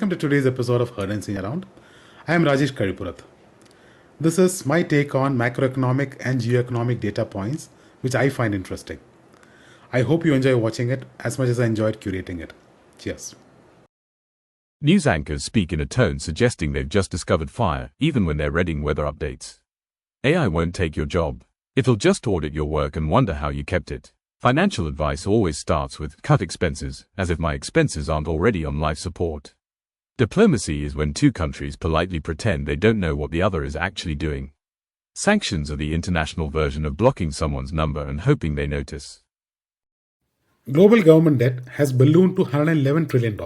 welcome to today's episode of Heard and Seen Around. I am Rajesh Karipurath. This is my take on macroeconomic and geoeconomic data points, which I find interesting. I hope you enjoy watching it as much as I enjoyed curating it. Cheers. News anchors speak in a tone suggesting they've just discovered fire, even when they're reading weather updates. AI won't take your job. It'll just audit your work and wonder how you kept it. Financial advice always starts with cut expenses, as if my expenses aren't already on life support. Diplomacy is when two countries politely pretend they don't know what the other is actually doing. Sanctions are the international version of blocking someone's number and hoping they notice. Global government debt has ballooned to $111 trillion,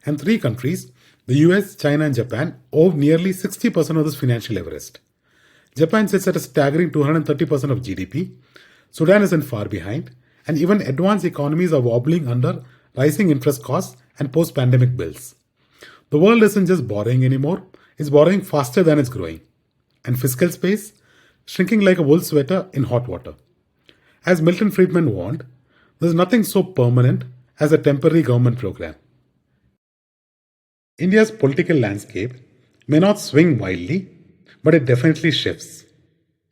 and three countries, the US, China, and Japan, owe nearly 60% of this financial Everest. Japan sits at a staggering 230% of GDP. Sudan isn't far behind, and even advanced economies are wobbling under rising interest costs and post-pandemic bills. The world isn't just borrowing anymore, it's borrowing faster than it's growing. And fiscal space, shrinking like a wool sweater in hot water. As Milton Friedman warned, there's nothing so permanent as a temporary government program. India's political landscape may not swing wildly, but it definitely shifts.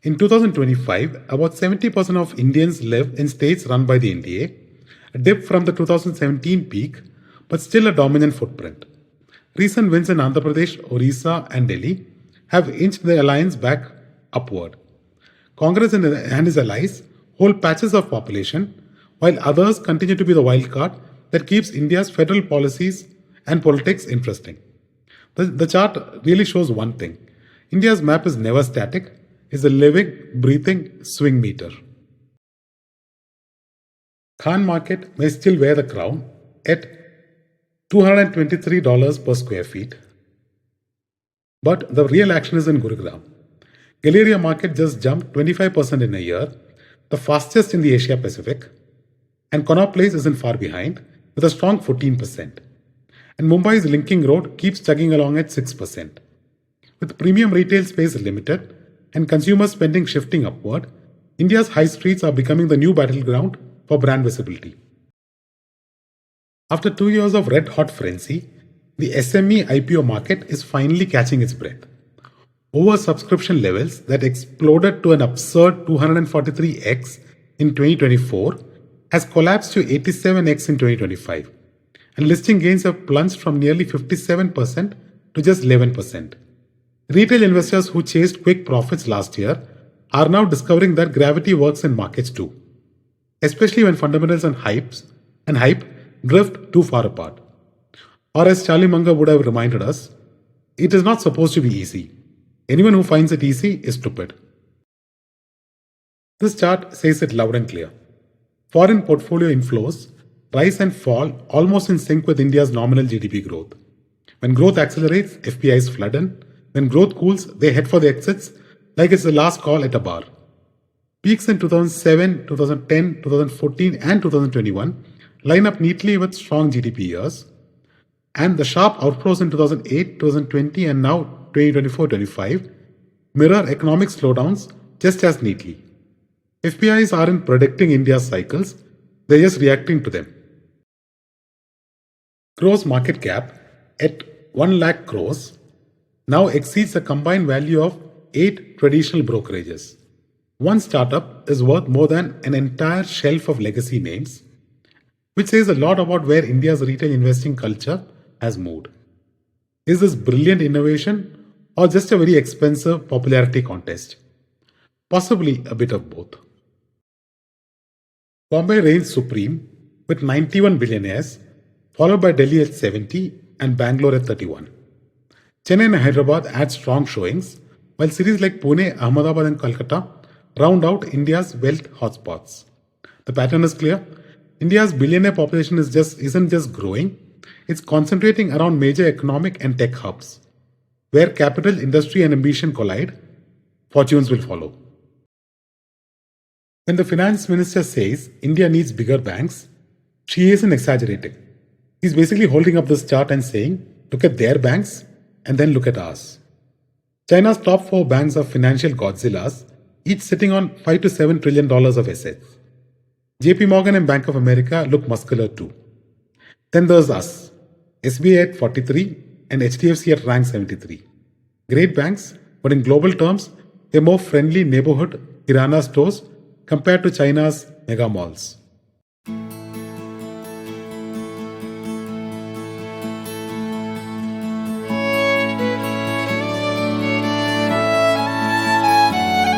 In 2025, about 70% of Indians live in states run by the NDA, a dip from the 2017 peak, but still a dominant footprint. Recent wins in Andhra Pradesh, Orissa, and Delhi have inched the alliance back upward. Congress and its allies hold patches of population, while others continue to be the wild card that keeps India's federal policies and politics interesting. The chart really shows one thing. India's map is never static. It's a living, breathing swing meter. Khan market may still wear the crown at $223 per square feet. But the real action is in Gurugram. Galleria market just jumped 25% in a year, the fastest in the Asia Pacific. And Connaught Place isn't far behind, with a strong 14%. And Mumbai's linking road keeps chugging along at 6%. With premium retail space limited and consumer spending shifting upward, India's high streets are becoming the new battleground for brand visibility. After 2 years of red-hot frenzy, the SME IPO market is finally catching its breath. Oversubscription levels that exploded to an absurd 243x in 2024 has collapsed to 87x in 2025, and listing gains have plunged from nearly 57% to just 11%. Retail investors who chased quick profits last year are now discovering that gravity works in markets too, especially when fundamentals and hype drift too far apart. Or as Charlie Munger would have reminded us, it is not supposed to be easy. Anyone who finds it easy is stupid. This chart says it loud and clear. Foreign portfolio inflows rise and fall almost in sync with India's nominal GDP growth. When growth accelerates, FPIs flood in. When growth cools, they head for the exits like it's the last call at a bar. Peaks in 2007, 2010, 2014 and 2021 line up neatly with strong GDP years. And the sharp outflows in 2008, 2020 and now 2024-25 mirror economic slowdowns just as neatly. FPIs aren't predicting India's cycles, they're just reacting to them. Gross market cap at 1 lakh crores now exceeds the combined value of 8 traditional brokerages. One startup is worth more than an entire shelf of legacy names, which says a lot about where India's retail investing culture has moved. Is this brilliant innovation or just a very expensive popularity contest? Possibly a bit of both. Bombay reigns supreme with 91 billionaires, followed by Delhi at 70 and Bangalore at 31. Chennai and Hyderabad add strong showings, while cities like Pune, Ahmedabad and Kolkata round out India's wealth hotspots. The pattern is clear. India's billionaire population isn't just growing, it's concentrating around major economic and tech hubs. Where capital, industry and ambition collide, fortunes will follow. When the finance minister says India needs bigger banks, she isn't exaggerating. He's basically holding up this chart and saying, look at their banks and then look at ours. China's top 4 banks are financial Godzillas, each sitting on $5 to $7 trillion of assets. JP Morgan and Bank of America look muscular too. Then there's us, SBI at 43, and HDFC at rank 73. Great banks, but in global terms, a more friendly neighborhood Kirana stores compared to China's mega malls.